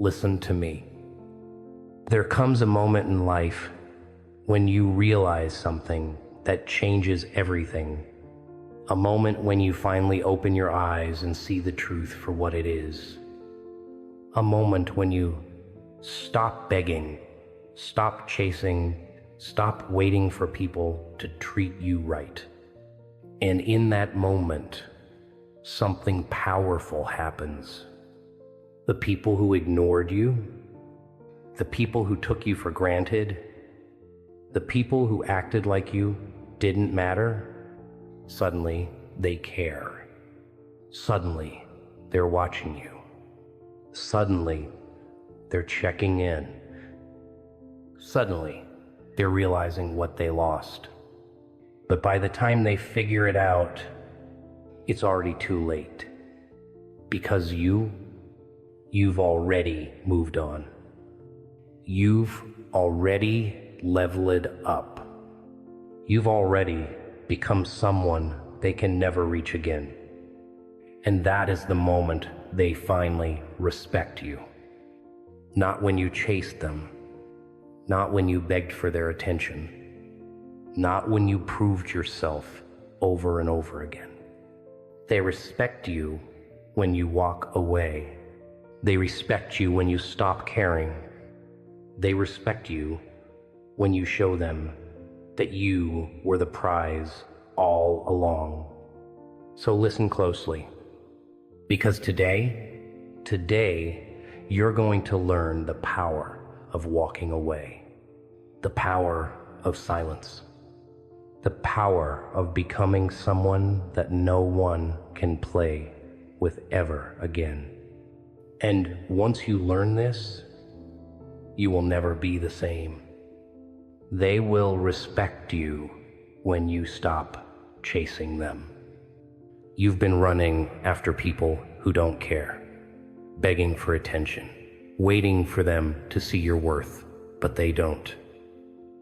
listen to me. There comes a moment in life when you realize something that changes everything. A moment when you finally open your eyes and see the truth for what it is. A moment when you stop begging, stop chasing, stop waiting for people to treat you right. And in that moment, something powerful happens. The people who ignored you, the people who took you for granted, the people who acted like you didn't matter, suddenly they care. Suddenly they're watching you. Suddenly they're checking in. Suddenly they're realizing what they lost. But by the time they figure it out, it's already too late. Because you've already moved on. You've already leveled up. You've already become someone they can never reach again. And that is the moment they finally respect you. Not when you chased them, not when you begged for their attention, not when you proved yourself over and over again. They respect you when you walk away. They respect you when you stop caring. They respect you when you show them that you were the prize all along. So listen closely, because today, you're going to learn the power of walking away, the power of silence, the power of becoming someone that no one can play with ever again. And once you learn this, you will never be the same. They will respect you when you stop chasing them. You've been running after people who don't care, begging for attention, waiting for them to see your worth, but they don't.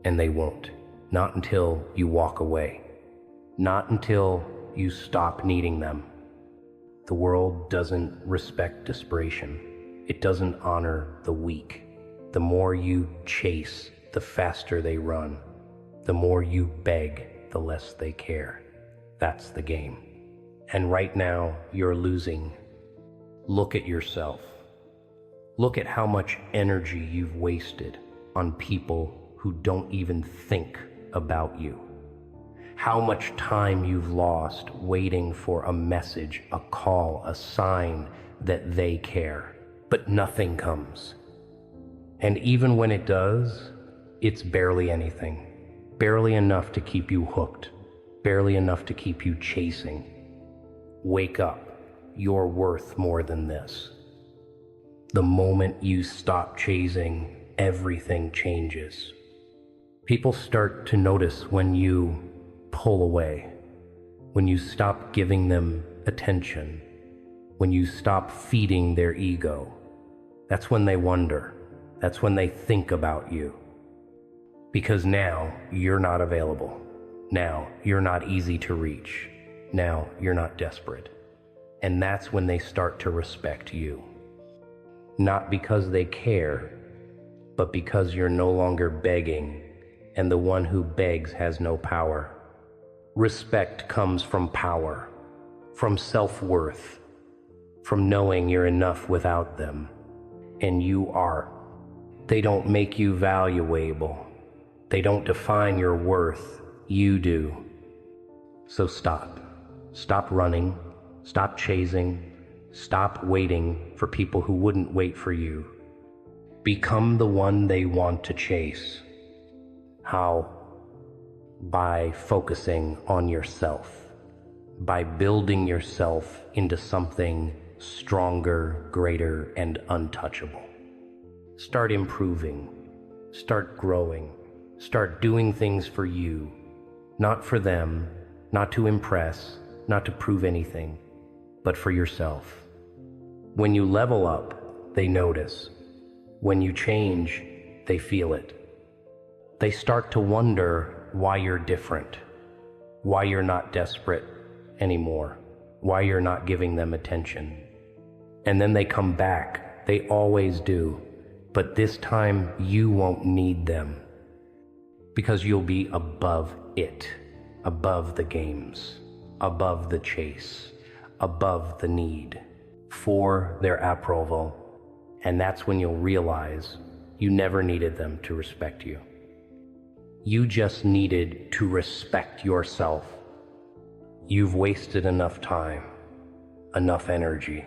And they won't. Not until you walk away. Not until you stop needing them. The world doesn't respect desperation. It doesn't honor the weak. The more you chase, the faster they run. The more you beg, the less they care. That's the game. And right now, you're losing. Look at yourself. Look at how much energy you've wasted on people who don't even think about you. How much time you've lost waiting for a message, a call, a sign that they care. But nothing comes. And even when it does, it's barely anything. Barely enough to keep you hooked. Barely enough to keep you chasing. Wake up. You're worth more than this. The moment you stop chasing, everything changes. People start to notice when you pull away, when you stop giving them attention, when you stop feeding their ego. That's when they wonder. That's when they think about you. Because now you're not available. Now you're not easy to reach. Now you're not desperate. And that's when they start to respect you. Not because they care, but because you're no longer begging, and the one who begs has no power. Respect comes from power, from self-worth, from knowing you're enough without them. And you are. They don't make you valuable. They don't define your worth. You do. So stop. Stop running. Stop chasing. Stop waiting for people who wouldn't wait for you. Become the one they want to chase. How? By focusing on yourself. By building yourself into something stronger, greater, and untouchable. Start improving. Start growing. Start doing things for you. Not for them, not to impress, not to prove anything, but for yourself. When you level up, they notice. When you change, they feel it. They start to wonder why you're different, why you're not desperate anymore, why you're not giving them attention. And then they come back they always do. But this time you won't need them because you'll be above it, above the games, above the chase, above the need for their approval. And that's when you'll realize you never needed them to respect you. You just needed to respect yourself. You've wasted enough time, enough energy,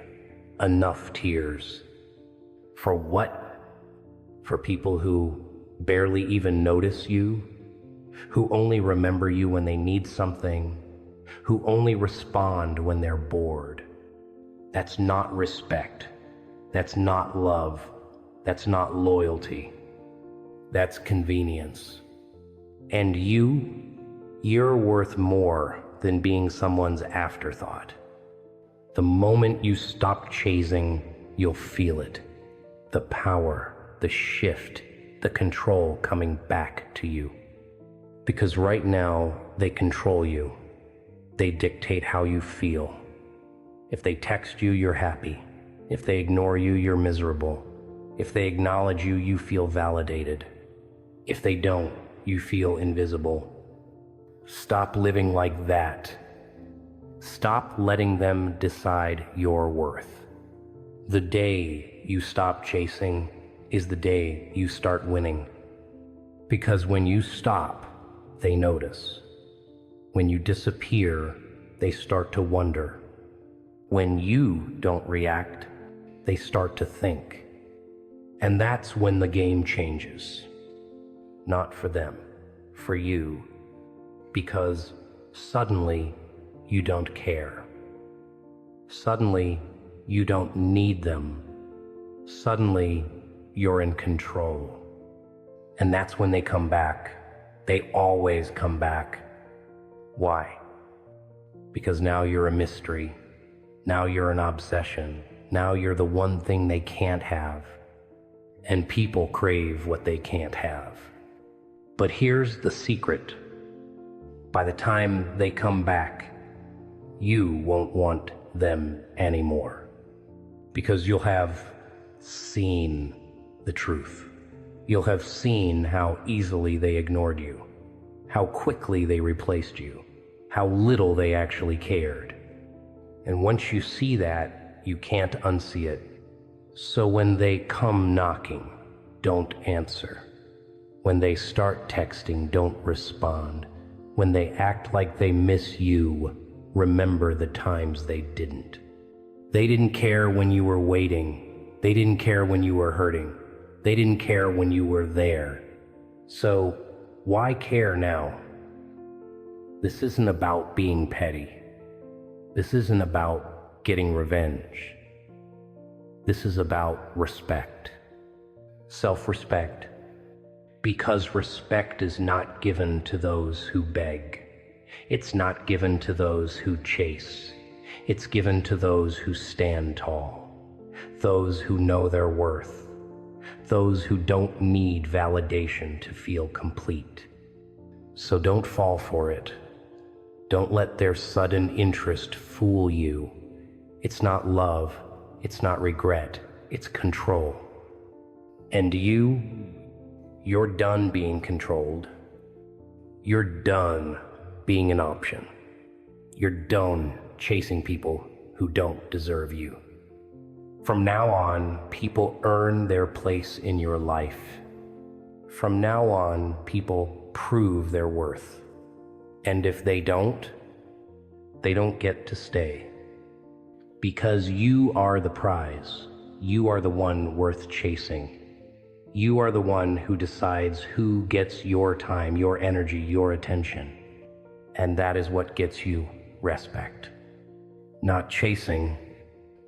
enough tears. For what? For people who barely even notice you, who only remember you when they need something, who only respond when they're bored. That's not respect. That's not love. That's not loyalty. That's convenience. And you're worth more than being someone's afterthought. The moment you stop chasing, you'll feel it. The power, the shift, the control coming back to you. Because right now, they control you. They dictate how you feel. If they text you, you're happy. If they ignore you, you're miserable. If they acknowledge you, you feel validated. If they don't, you feel invisible. Stop living like that. Stop letting them decide your worth. The day you stop chasing is the day you start winning. Because when you stop, they notice. When you disappear, they start to wonder. When you don't react, they start to think. And that's when the game changes. Not for them, for you. Because suddenly you don't care. Suddenly you don't need them. Suddenly you're in control. And that's when they come back. They always come back. Why? Because now you're a mystery. Now you're an obsession. Now you're the one thing they can't have. And people crave what they can't have. But here's the secret. By the time they come back, you won't want them anymore. Because you'll have seen the truth. You'll have seen how easily they ignored you, how quickly they replaced you, how little they actually cared. And once you see that, you can't unsee it. So when they come knocking, don't answer. When they start texting, don't respond. When they act like they miss you, remember the times they didn't. They didn't care when you were waiting. They didn't care when you were hurting. They didn't care when you were there. So why care now? This isn't about being petty. This isn't about getting revenge. This is about respect. Self-respect. Because respect is not given to those who beg. It's not given to those who chase. It's given to those who stand tall. Those who know their worth. Those who don't need validation to feel complete. So don't fall for it. Don't let their sudden interest fool you. It's not love. It's not regret. It's control. And you're done being controlled. You're done being an option. You're done chasing people who don't deserve you. From now on, people earn their place in your life. From now on, people prove their worth. And if they don't get to stay. Because you are the prize. You are the one worth chasing. You are the one who decides who gets your time, your energy, your attention. And that is what gets you respect. Not chasing,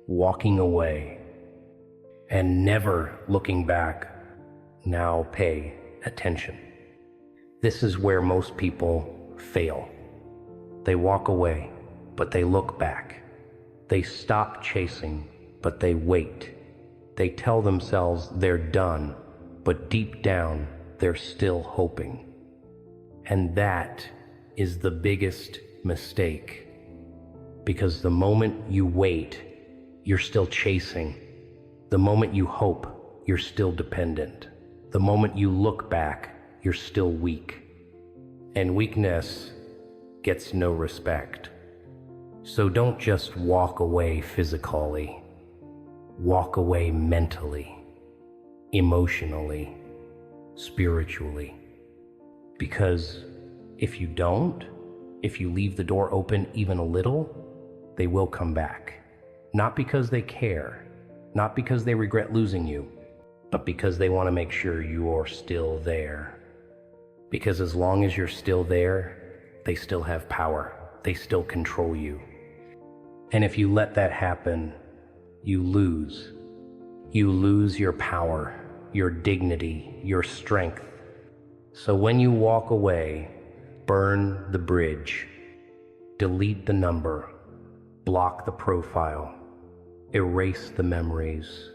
walking away, and never looking back. Now pay attention. This is where most people fail. They walk away, but they look back. They stop chasing, but they wait. They tell themselves they're done, but deep down, they're still hoping. And that is the biggest mistake. Because the moment you wait, you're still chasing. The moment you hope, you're still dependent. The moment you look back, you're still weak. And weakness gets no respect. So don't just walk away physically. Walk away mentally, emotionally, spiritually. Because if you don't, if you leave the door open even a little, they will come back. Not because they care, not because they regret losing you, but because they want to make sure you're still there. Because as long as you're still there, they still have power. They still control you. And if you let that happen, you lose. You lose your power, your dignity, your strength. So when you walk away, burn the bridge, delete the number, block the profile, erase the memories,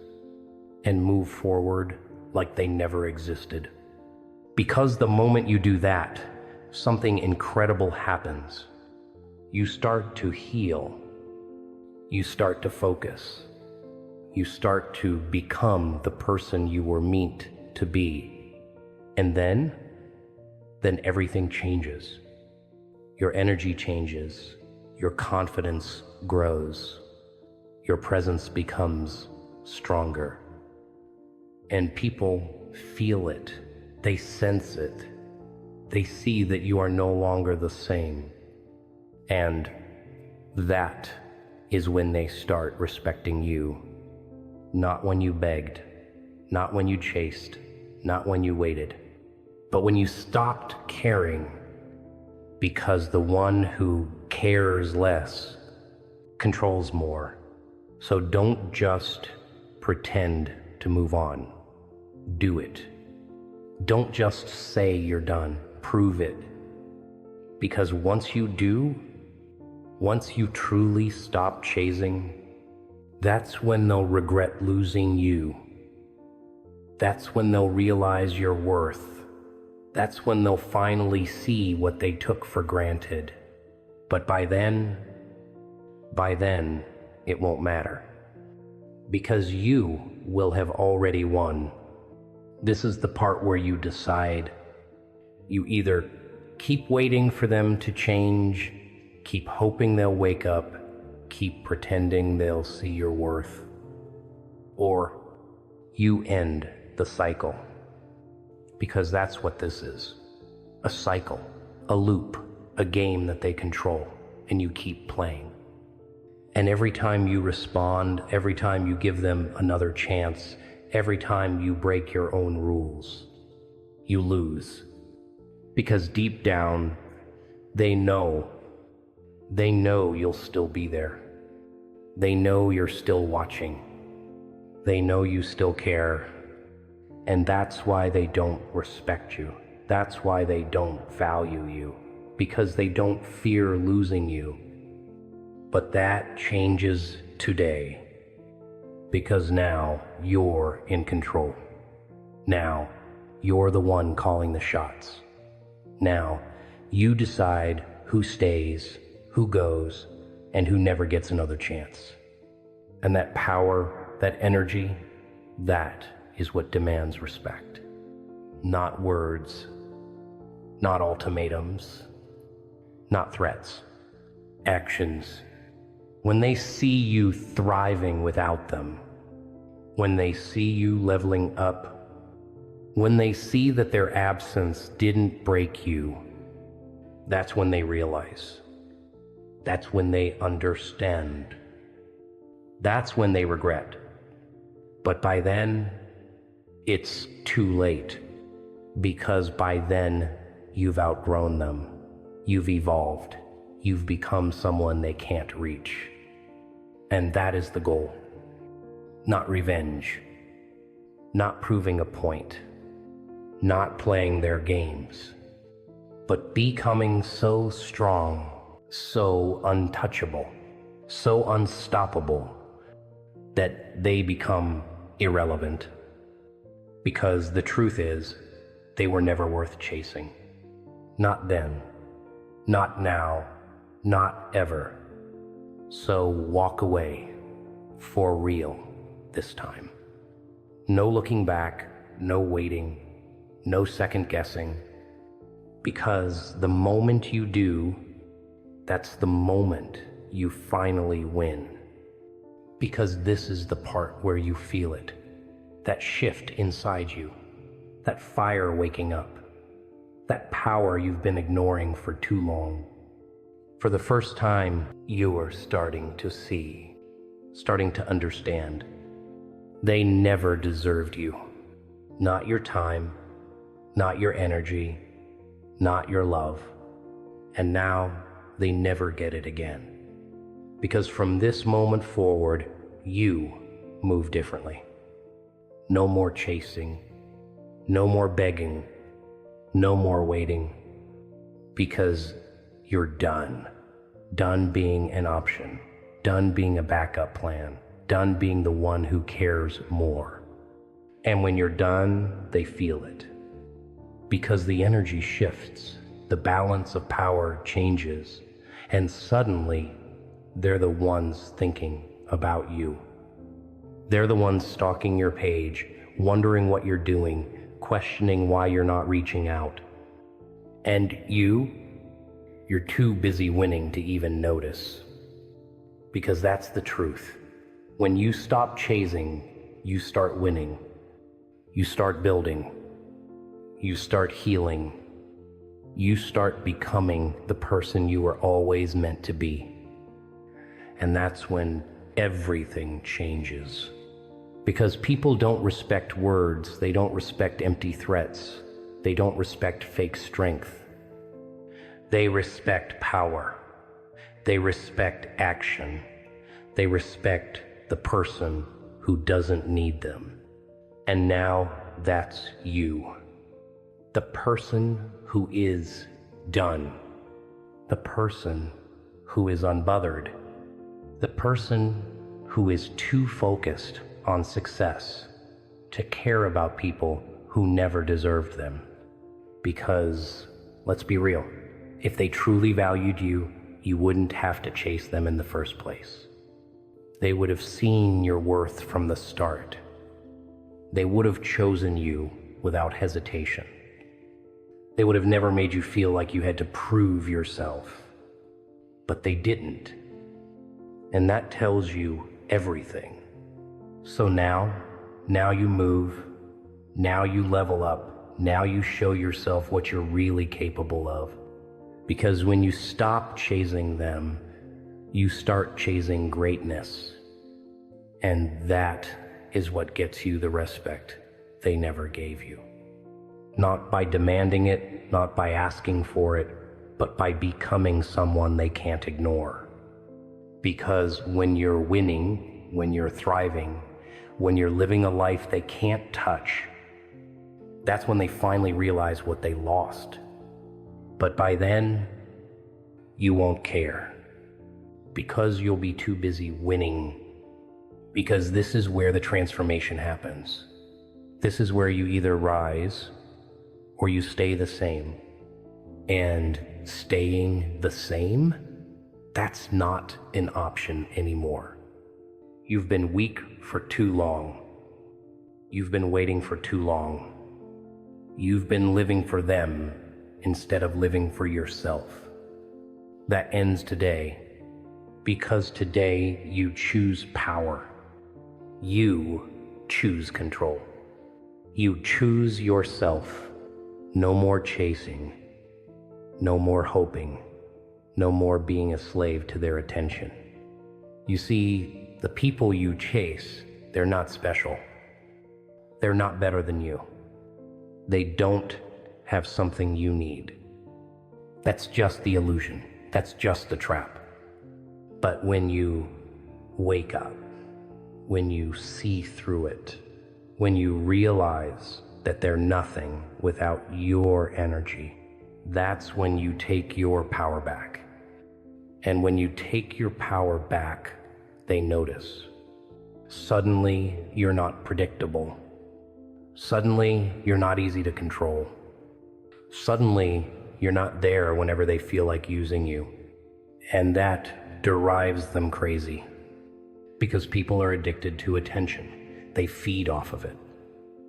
and move forward like they never existed. Because the moment you do that, something incredible happens. You start to heal. You start to focus. You start to become the person you were meant to be. And then everything changes. Your energy changes. Your confidence grows. Your presence becomes stronger. And people feel it. They sense it. They see that you are no longer the same. And that is when they start respecting you. Not when you begged, not when you chased, not when you waited, but when you stopped caring, because the one who cares less controls more. So don't just pretend to move on. Do it. Don't just say you're done. Prove it. Because once you do, once you truly stop chasing, that's when they'll regret losing you. That's when they'll realize your worth. That's when they'll finally see what they took for granted. But by then, it won't matter. Because you will have already won. This is the part where you decide. You either keep waiting for them to change, keep hoping they'll wake up, keep pretending they'll see your worth, or you end the cycle. Because that's what this is. A cycle, a loop, a game that they control, and you keep playing. And every time you respond, every time you give them another chance, every time you break your own rules, you lose. Because deep down, they know you'll still be there. They know you're still watching. They know you still care. And that's why they don't respect you. That's why they don't value you. Because they don't fear losing you. But that changes today. Because now you're in control. Now you're the one calling the shots. Now you decide who stays, who goes, and who never gets another chance. And that power, that energy, that is what demands respect. Not words, not ultimatums, not threats, actions. When they see you thriving without them, when they see you leveling up, when they see that their absence didn't break you, that's when they realize. That's when they understand. That's when they regret. But by then, it's too late. Because by then, you've outgrown them. You've evolved. You've become someone they can't reach. And that is the goal. Not revenge. Not proving a point. Not playing their games. But becoming so strong, so untouchable, so unstoppable, that they become irrelevant. Because the truth is, they were never worth chasing. Not then, not now, not ever. So walk away, for real, this time. No looking back, no waiting, no second guessing. Because the moment you do, that's the moment you finally win. Because this is the part where you feel it, that shift inside you, that fire waking up, that power you've been ignoring for too long. For the first time, you are starting to see, starting to understand. They never deserved you. Not your time, not your energy, not your love. And now they never get it again. Because from this moment forward, you move differently. No more chasing, no more begging, no more waiting. Because you're done. Done being an option. Done being a backup plan. Done being the one who cares more. And when you're done, they feel it. Because the energy shifts, the balance of power changes, and suddenly they're the ones thinking about you. They're the ones stalking your page, wondering what you're doing, questioning why you're not reaching out. And you're too busy winning to even notice. Because that's the truth. When you stop chasing, you start winning. You start building. You start healing. You start becoming the person you were always meant to be. And that's when everything changes. Because people don't respect words, they don't respect empty threats, they don't respect fake strength. They respect power. They respect action. They respect the person who doesn't need them. And now that's you. The person who is done. The person who is unbothered. The person who is too focused on success to care about people who never deserved them. Because, let's be real, if they truly valued you, you wouldn't have to chase them in the first place. They would have seen your worth from the start. They would have chosen you without hesitation. They would have never made you feel like you had to prove yourself. But they didn't. And that tells you everything. So now you move, now you level up, now you show yourself what you're really capable of. Because when you stop chasing them, you start chasing greatness. And that is what gets you the respect they never gave you. Not by demanding it, not by asking for it, but by becoming someone they can't ignore. Because when you're winning, when you're thriving, when you're living a life they can't touch, that's when they finally realize what they lost. But by then, you won't care. Because you'll be too busy winning. Because this is where the transformation happens. This is where you either rise or you stay the same. And staying the same, that's not an option anymore. You've been weak for too long. You've been waiting for too long. You've been living for them instead of living for yourself. That ends today, because today you choose power. You choose control. You choose yourself. No more chasing. No more hoping. No more being a slave to their attention. You see, the people you chase, they're not special. They're not better than you. They don't have something you need. That's just the illusion. That's just the trap. But when you wake up, when you see through it, when you realize that they're nothing without your energy, that's when you take your power back. And when you take your power back, they notice. Suddenly, you're not predictable. Suddenly, you're not easy to control. Suddenly, you're not there whenever they feel like using you. And that drives them crazy. Because people are addicted to attention. They feed off of it.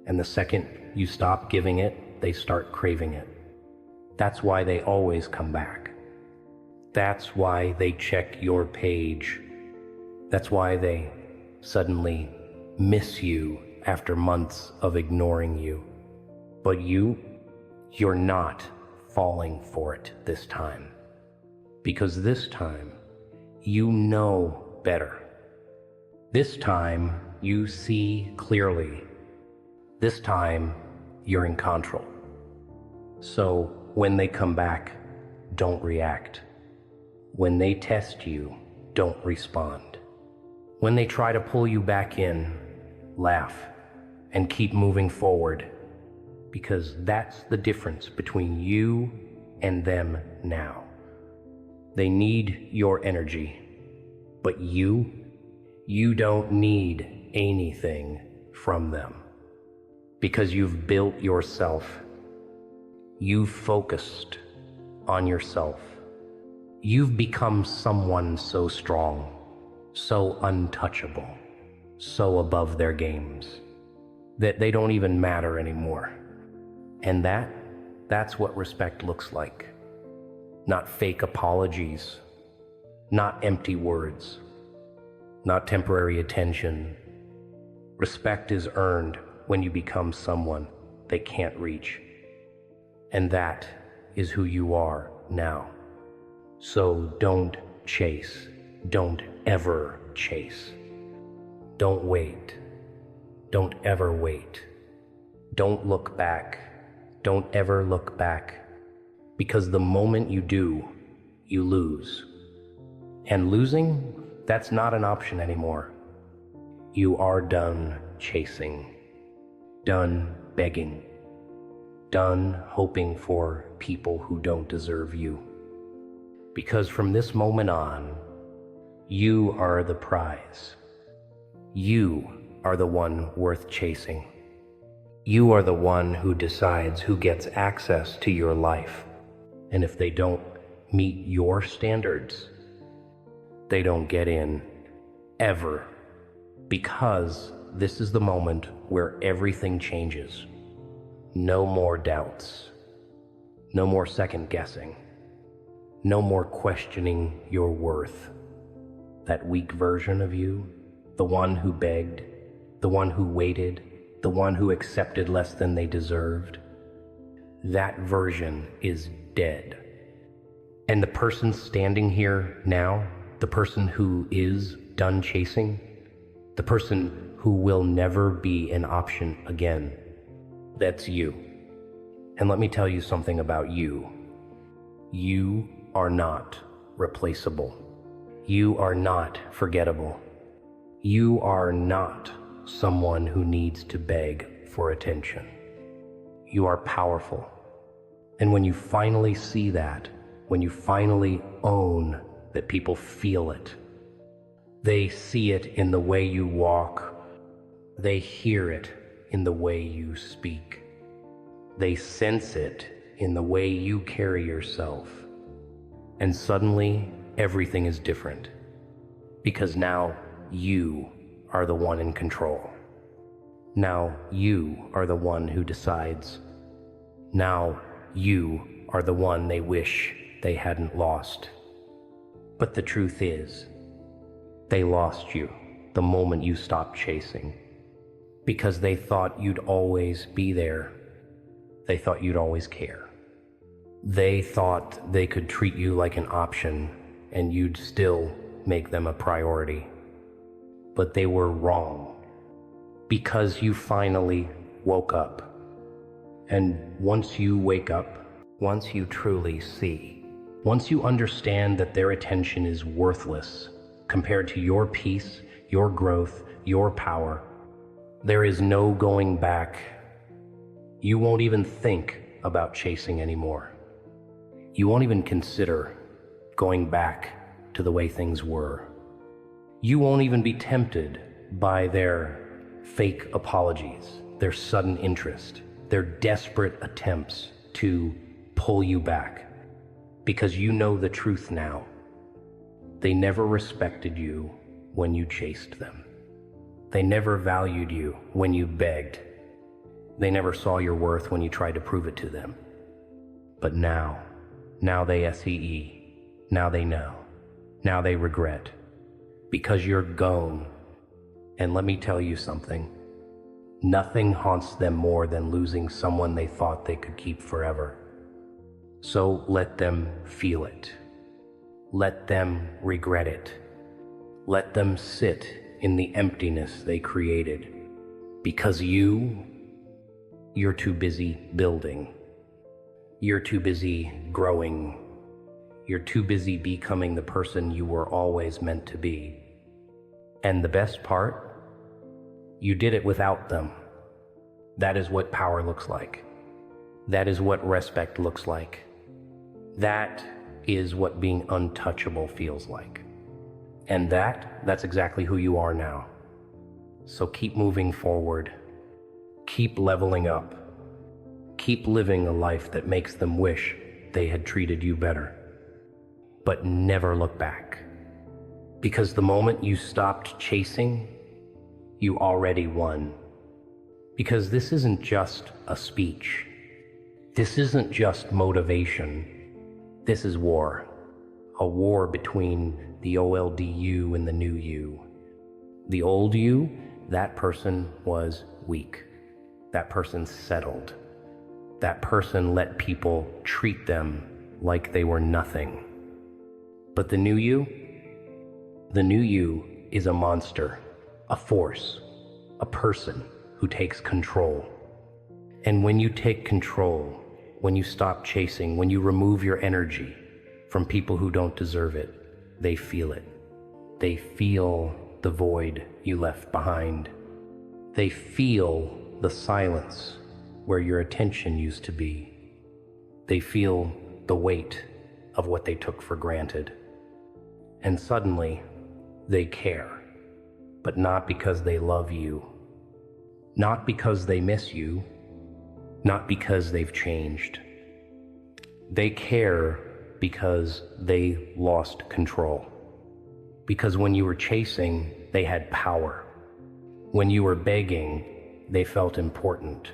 And the second you stop giving it, they start craving it. That's why they always come back. That's why they check your page. That's why they suddenly miss you after months of ignoring you. But you're not falling for it this time. Because this time, you know better. This time, you see clearly. This time, you're in control. So when they come back, don't react. When they test you, don't respond. When they try to pull you back in, laugh and keep moving forward, because that's the difference between you and them now. They need your energy, but you don't need anything from them, because you've built yourself. You've focused on yourself. You've become someone so strong, so untouchable, so above their games, that they don't even matter anymore. And that's what respect looks like. Not fake apologies, not empty words, not temporary attention. Respect is earned when you become someone they can't reach. And that is who you are now. So don't chase. Don't ever chase. Don't wait. Don't ever wait. Don't look back. Don't ever look back. Because the moment you do, you lose. And losing, that's not an option anymore. You are done chasing. Done begging. Done hoping for people who don't deserve you. Because from this moment on, you are the prize. You are the one worth chasing. You are the one who decides who gets access to your life. And if they don't meet your standards, they don't get in ever. Because this is the moment where everything changes. No more doubts. No more second guessing. No more questioning your worth. That weak version of you, the one who begged, the one who waited, the one who accepted less than they deserved, that version is dead. And the person standing here now, the person who is done chasing, the person who will never be an option again, that's you. And let me tell you something about you. You are not replaceable. You are not forgettable. You are not someone who needs to beg for attention. You are powerful. And when you finally see that, when you finally own that people feel it, they see it in the way you walk, they hear it in the way you speak, they sense it in the way you carry yourself. And suddenly, everything is different. Because now you are the one in control. Now you are the one who decides. Now you are the one they wish they hadn't lost. But the truth is, they lost you the moment you stopped chasing. Because they thought you'd always be there. They thought you'd always care. They thought they could treat you like an option and you'd still make them a priority. But they were wrong. Because you finally woke up. And once you wake up, once you truly see, once you understand that their attention is worthless compared to your peace, your growth, your power, there is no going back. You won't even think about chasing anymore. You won't even consider going back to the way things were. You won't even be tempted by their fake apologies, their sudden interest, their desperate attempts to pull you back. Because you know the truth now. They never respected you when you chased them. They never valued you when you begged. They never saw your worth when you tried to prove it to them. But now they see, now they know, now they regret, because you're gone. And let me tell you something, nothing haunts them more than losing someone they thought they could keep forever. So let them feel it. Let them regret it. Let them sit in the emptiness they created. Because you're too busy building. You're too busy growing. You're too busy becoming the person you were always meant to be. And the best part, you did it without them. That is what power looks like. That is what respect looks like. That is what being untouchable feels like. And that's exactly who you are now. So keep moving forward. Keep leveling up. Keep living a life that makes them wish they had treated you better. But never look back. Because the moment you stopped chasing, you already won. Because this isn't just a speech. This isn't just motivation. This is war. A war between the old you and the new you. The old you, that person was weak. That person settled. That person let people treat them like they were nothing. But the new you is a monster, a force, a person who takes control. And when you take control, when you stop chasing, when you remove your energy from people who don't deserve it, they feel it. They feel the void you left behind. They feel the silence where your attention used to be. They feel the weight of what they took for granted. And suddenly, they care, but not because they love you, not because they miss you, not because they've changed. They care because they lost control. Because when you were chasing, they had power. When you were begging, they felt important.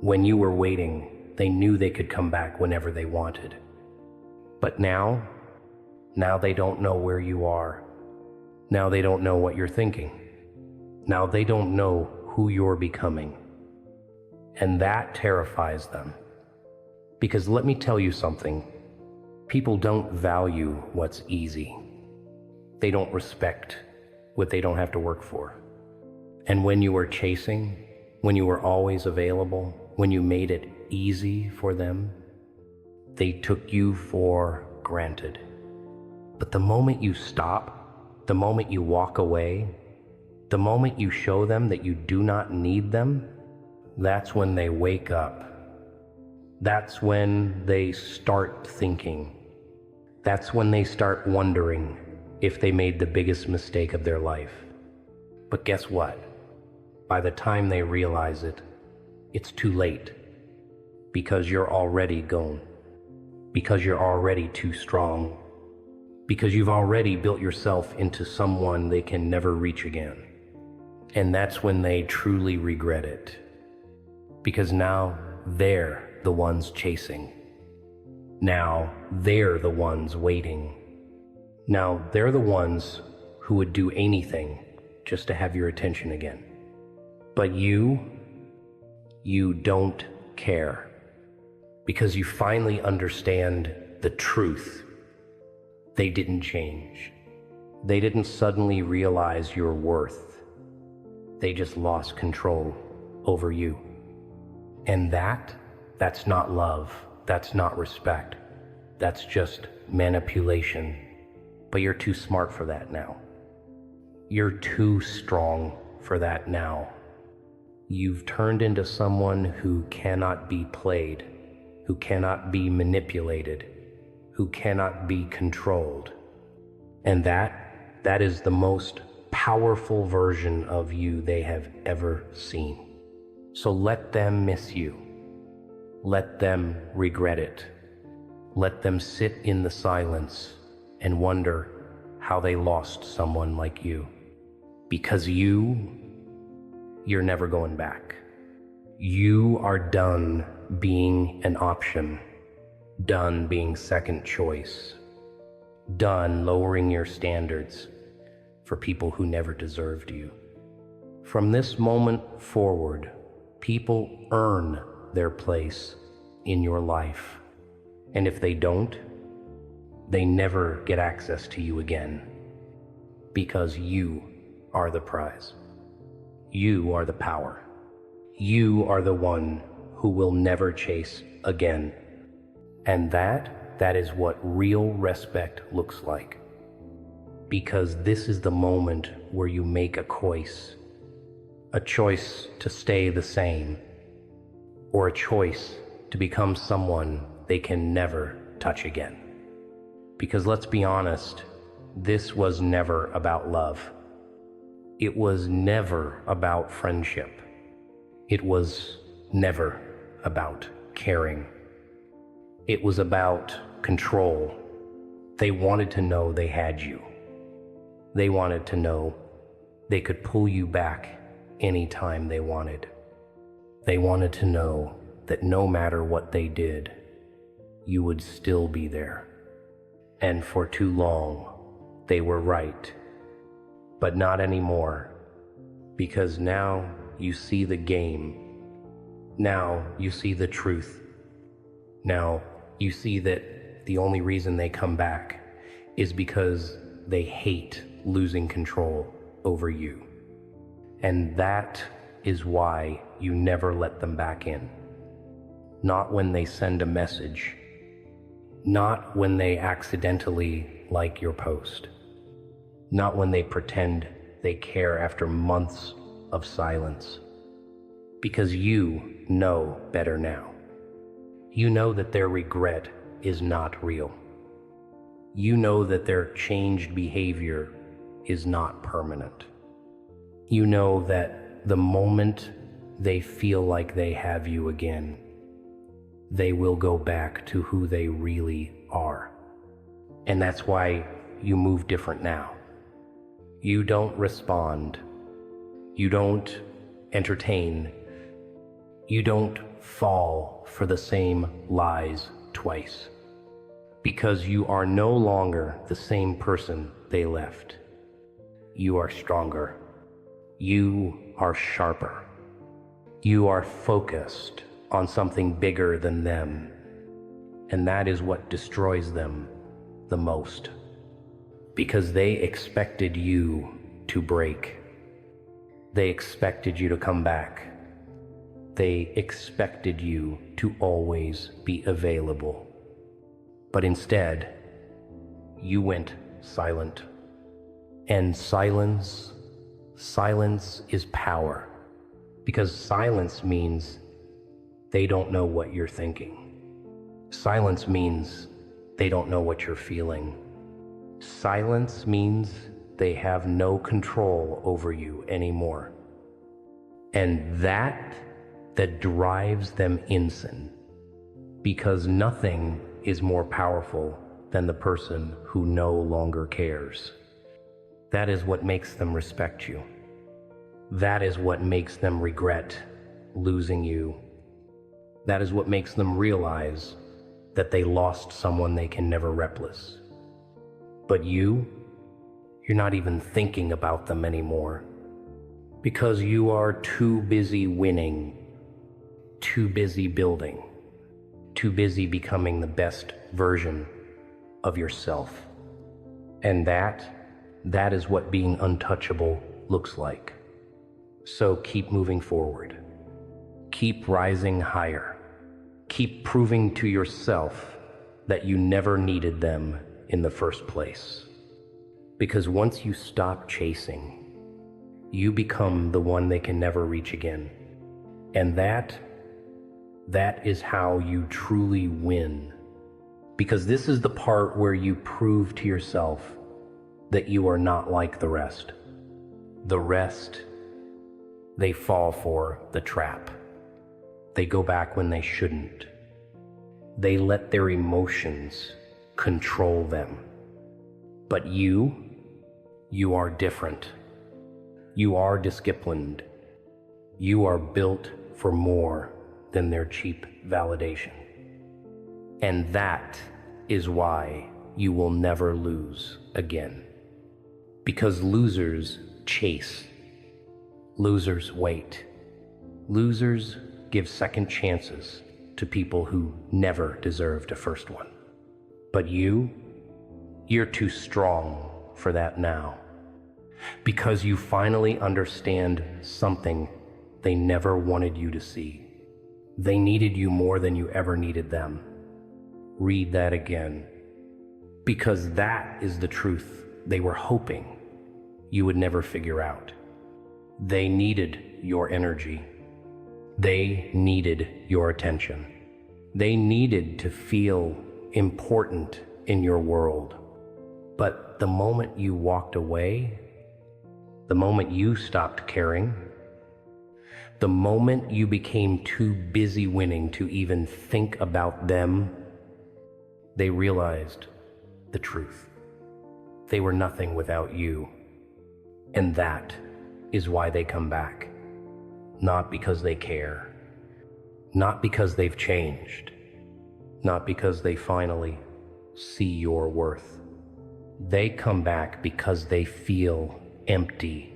When you were waiting, they knew they could come back whenever they wanted. But now they don't know where you are. Now they don't know what you're thinking. Now they don't know who you're becoming. And that terrifies them. Because let me tell you something, people don't value what's easy. They don't respect what they don't have to work for. And when you were chasing, when you were always available, when you made it easy for them, they took you for granted. But the moment you stop, the moment you walk away, the moment you show them that you do not need them, that's when they wake up. That's when they start thinking. That's when they start wondering if they made the biggest mistake of their life. But guess what? By the time they realize it, it's too late. Because you're already gone. Because you're already too strong. Because you've already built yourself into someone they can never reach again. And that's when they truly regret it. Because now they're the ones chasing. Now they're the ones waiting. Now they're the ones who would do anything just to have your attention again. But you don't care. Because you finally understand the truth. They didn't change. They didn't suddenly realize your worth. They just lost control over you. And that's not love. That's not respect. That's just manipulation. But you're too smart for that now. You're too strong for that now. You've turned into someone who cannot be played, who cannot be manipulated, who cannot be controlled. And that is the most powerful version of you they have ever seen. So let them miss you. Let them regret it. Let them sit in the silence and wonder how they lost someone like you. Because you're never going back. You are done being an option, done being second choice, done lowering your standards for people who never deserved you. From this moment forward, people earn their place in your life. And if they don't, they never get access to you again, because you are the prize. You are the power. You are the one who will never chase again. And that is what real respect looks like. Because this is the moment where you make a choice to stay the same, or a choice to become someone they can never touch again. Because let's be honest, this was never about love. It was never about friendship. It was never about caring. It was about control. They wanted to know they had you. They wanted to know they could pull you back anytime they wanted. They wanted to know that no matter what they did, you would still be there. And for too long, they were right. But not anymore, because now you see the game. Now you see the truth. Now you see that the only reason they come back is because they hate losing control over you. And that is why you never let them back in. Not when they send a message. Not when they accidentally like your post. Not when they pretend they care after months of silence. Because you know better now. You know that their regret is not real. You know that their changed behavior is not permanent. You know that the moment they feel like they have you again, they will go back to who they really are. And that's why you move different now. You don't respond. You don't entertain. You don't fall for the same lies twice. Because you are no longer the same person they left. You are stronger. You are sharper. You are focused on something bigger than them. And that is what destroys them the most. Because they expected you to break. They expected you to come back. They expected you to always be available. But instead, you went silent. And silence is power. Because silence means they don't know what you're thinking. Silence means they don't know what you're feeling. Silence means they have no control over you anymore. And that drives them insane. Because nothing is more powerful than the person who no longer cares. That is what makes them respect you. That is what makes them regret losing you. That is what makes them realize that they lost someone they can never replace. But you're not even thinking about them anymore. Because you are too busy winning, too busy building, too busy becoming the best version of yourself. And that is what being untouchable looks like. So keep moving forward. Keep rising higher. Keep proving to yourself that you never needed them in the first place. Because once you stop chasing, you become the one they can never reach again. And that is how you truly win. Because this is the part where you prove to yourself that you are not like the rest. The rest, they fall for the trap. They go back when they shouldn't. They let their emotions control them. But you are different. You are disciplined. You are built for more than their cheap validation. And that is why you will never lose again. Because losers chase. Losers wait. Losers give second chances to people who never deserved a first one. But you're too strong for that now. Because you finally understand something they never wanted you to see. They needed you more than you ever needed them. Read that again. Because that is the truth they were hoping you would never figure out. They needed your energy. They needed your attention. They needed to feel important in your world. But the moment you walked away, the moment you stopped caring, the moment you became too busy winning to even think about them, they realized the truth. They were nothing without you. And that is why they come back. Not because they care. Not because they've changed. Not because they finally see your worth. They come back because they feel empty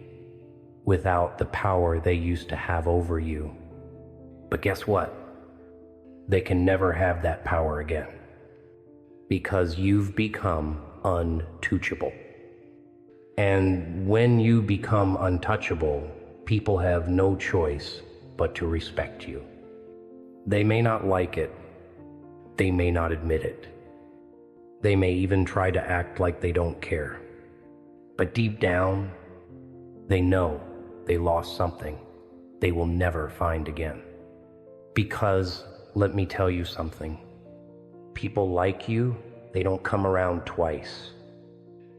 without the power they used to have over you. But guess what? They can never have that power again. Because you've become untouchable. And when you become untouchable, people have no choice but to respect you. They may not like it. They may not admit it. They may even try to act like they don't care. But deep down, they know they lost something they will never find again. Because, let me tell you something, people like you, they don't come around twice.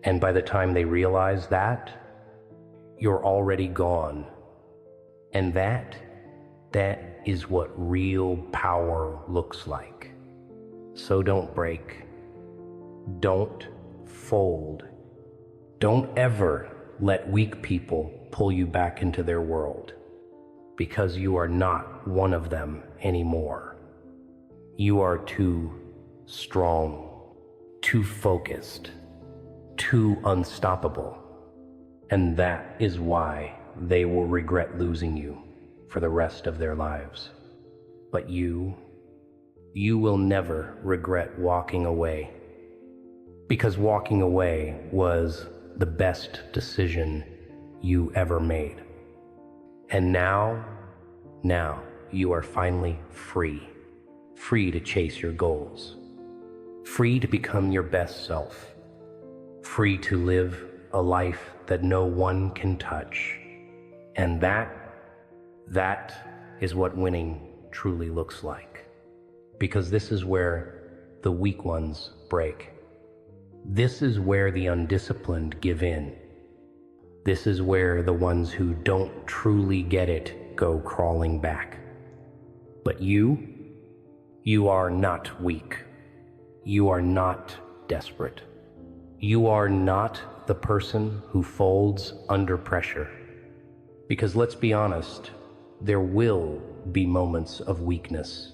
And by the time they realize that, you're already gone. And that is what real power looks like. So don't break. Don't fold. Don't ever let weak people pull you back into their world, because you are not one of them anymore. You are too strong, too focused, too unstoppable. And that is why they will regret losing you for the rest of their lives. But you will never regret walking away, because walking away was the best decision you ever made. And now you are finally free to chase your goals, free to become your best self, free to live a life that no one can touch. And that is what winning truly looks like. Because this is where the weak ones break. This is where the undisciplined give in. This is where the ones who don't truly get it go crawling back. But you are not weak. You are not desperate. You are not the person who folds under pressure. Because let's be honest, there will be moments of weakness,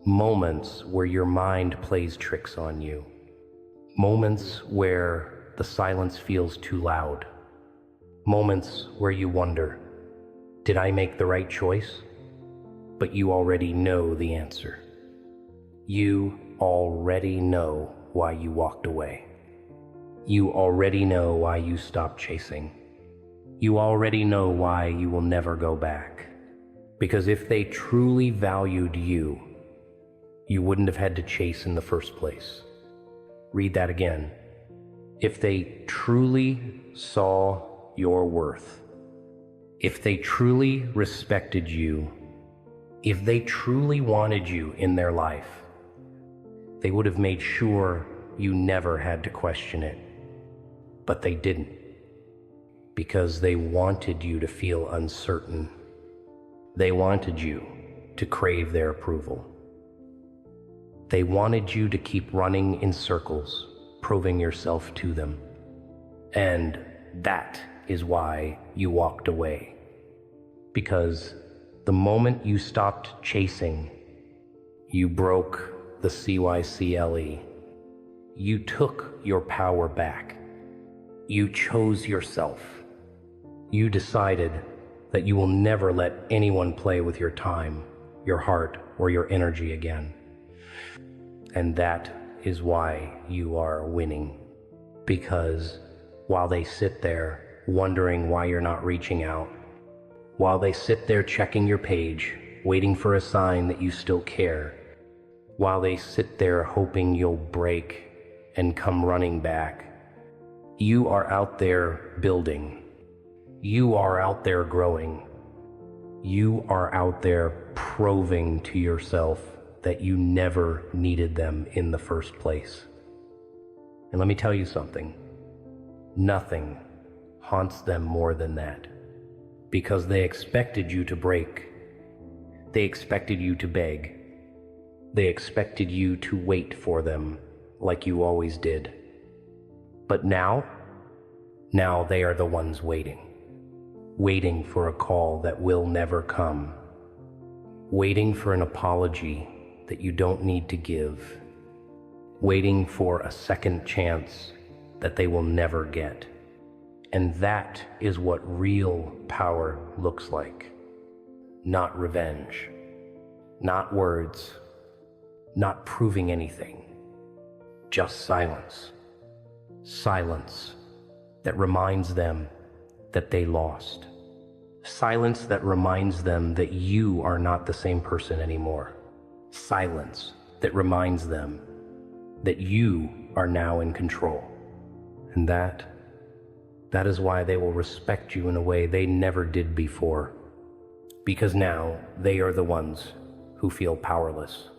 moments where your mind plays tricks on you, moments where the silence feels too loud, moments where you wonder, did I make the right choice? But you already know the answer. You already know why you walked away. You already know why you stopped chasing. You already know why you will never go back. Because if they truly valued you, you wouldn't have had to chase in the first place. Read that again. If they truly saw your worth, if they truly respected you, if they truly wanted you in their life, they would have made sure you never had to question it. But they didn't, because they wanted you to feel uncertain. They wanted you to crave their approval. They wanted you to keep running in circles, proving yourself to them. And that is why you walked away. Because The moment you stopped chasing, you broke the CYCLE. You took your power back. You chose yourself. You decided that you will never let anyone play with your time, your heart, or your energy again. And that is why you are winning. Because while they sit there wondering why you're not reaching out, while they sit there checking your page, waiting for a sign that you still care, while they sit there hoping you'll break and come running back, you are out there building. You are out there growing. You are out there proving to yourself that you never needed them in the first place. And let me tell you something. Nothing haunts them more than that. Because they expected you to break. They expected you to beg. They expected you to wait for them like you always did. But now they are the ones waiting for a call that will never come, waiting for an apology that you don't need to give, waiting for a second chance that they will never get. And that is what real power looks like. Not revenge, not words, not proving anything, just silence. Silence that reminds them that they lost. Silence that reminds them that you are not the same person anymore. Silence that reminds them that you are now in control. And that is why they will respect you in a way they never did before. Because now they are the ones who feel powerless.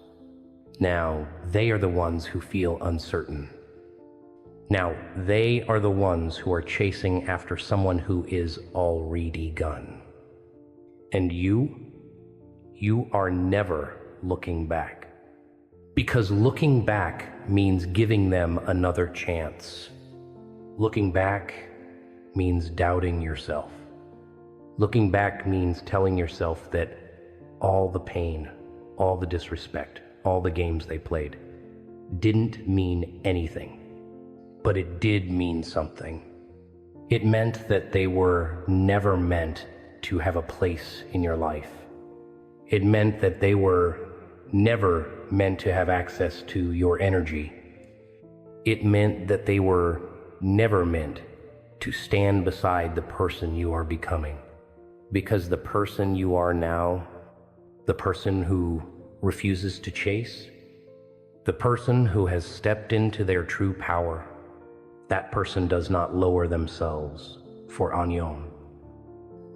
Now they are the ones who feel uncertain. Now, they are the ones who are chasing after someone who is already gone. And you are never looking back. Because looking back means giving them another chance. Looking back means doubting yourself. Looking back means telling yourself that all the pain, all the disrespect, all the games they played didn't mean anything. But it did mean something. It meant that they were never meant to have a place in your life. It meant that they were never meant to have access to your energy. It meant that they were never meant to stand beside the person you are becoming. Because the person you are now, the person who refuses to chase, the person who has stepped into their true power, that person does not lower themselves for Anion.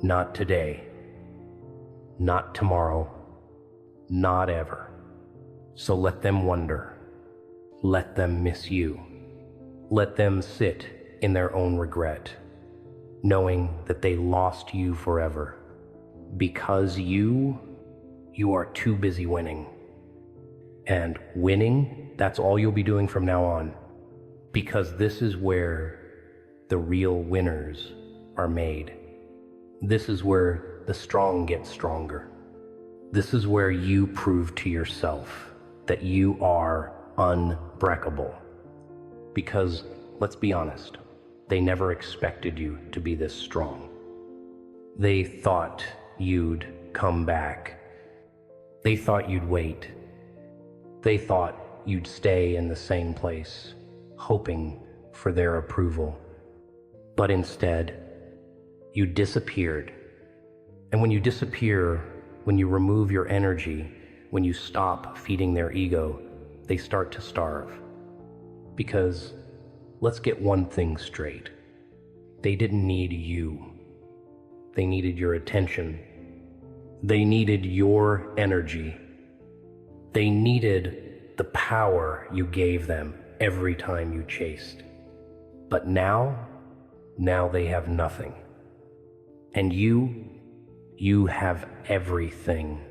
Not today. Not tomorrow. Not ever. So let them wonder. Let them miss you. Let them sit in their own regret, knowing that they lost you forever. Because you are too busy winning. And winning, that's all you'll be doing from now on. Because this is where the real winners are made. This is where the strong get stronger. This is where you prove to yourself that you are unbreakable. Because, let's be honest, they never expected you to be this strong. They thought you'd come back. They thought you'd wait. They thought you'd stay in the same place, hoping for their approval. But instead, you disappeared. And when you disappear, when you remove your energy, when you stop feeding their ego, they start to starve. Because let's get one thing straight. They didn't need you. They needed your attention. They needed your energy. They needed the power you gave them every time you chased. But now they have nothing. And you have everything.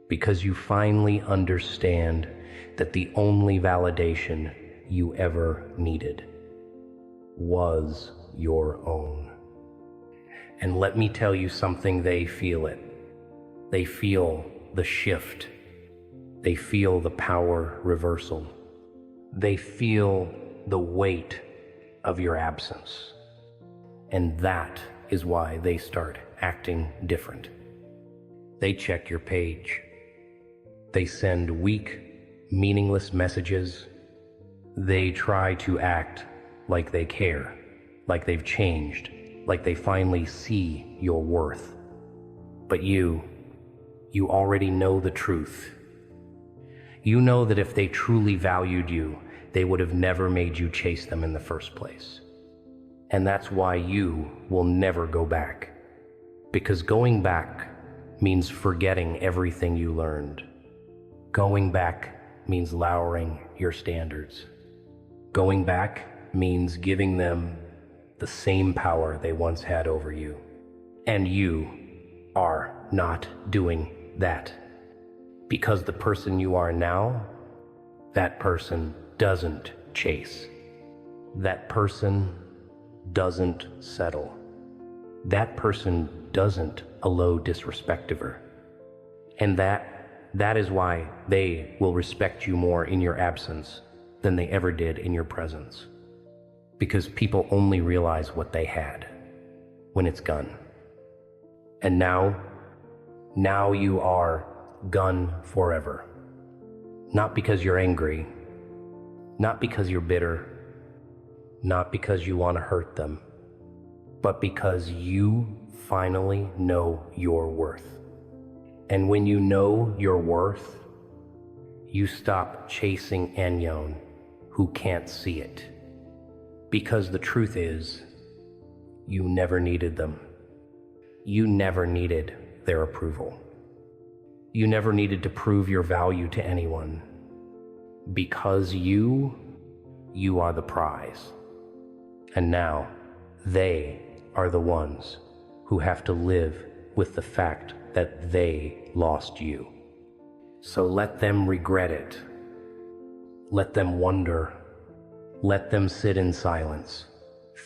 Because you finally understand that the only validation you ever needed was your own. And let me tell you something, they feel it. They feel the shift. They feel the power reversal. They feel the weight of your absence. And that is why they start acting different. They check your page. They send weak, meaningless messages. They try to act like they care, like they've changed, like they finally see your worth. But you already know the truth. You know that if they truly valued you, they would have never made you chase them in the first place. And that's why you will never go back. Because going back means forgetting everything you learned. Going back means lowering your standards. Going back means giving them the same power they once had over you. And you are not doing that. Because the person you are now, that person doesn't chase. That person doesn't settle. That person doesn't allow disrespect of her. And that is why they will respect you more in your absence than they ever did in your presence. Because people only realize what they had when it's gone. And now you are gone forever. Not because you're angry, not because you're bitter, not because you want to hurt them, but because you finally know your worth. And when you know your worth, you stop chasing anyone who can't see it. Because the truth is, you never needed them. You never needed their approval. You never needed to prove your value to anyone. Because you are the prize. And now, they are the ones who have to live with the fact that they lost you. So let them regret it. Let them wonder. Let them sit in silence,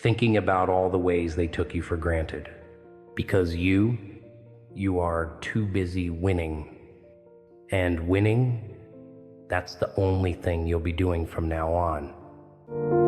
thinking about all the ways they took you for granted. Because you are too busy winning. And winning, that's the only thing you'll be doing from now on.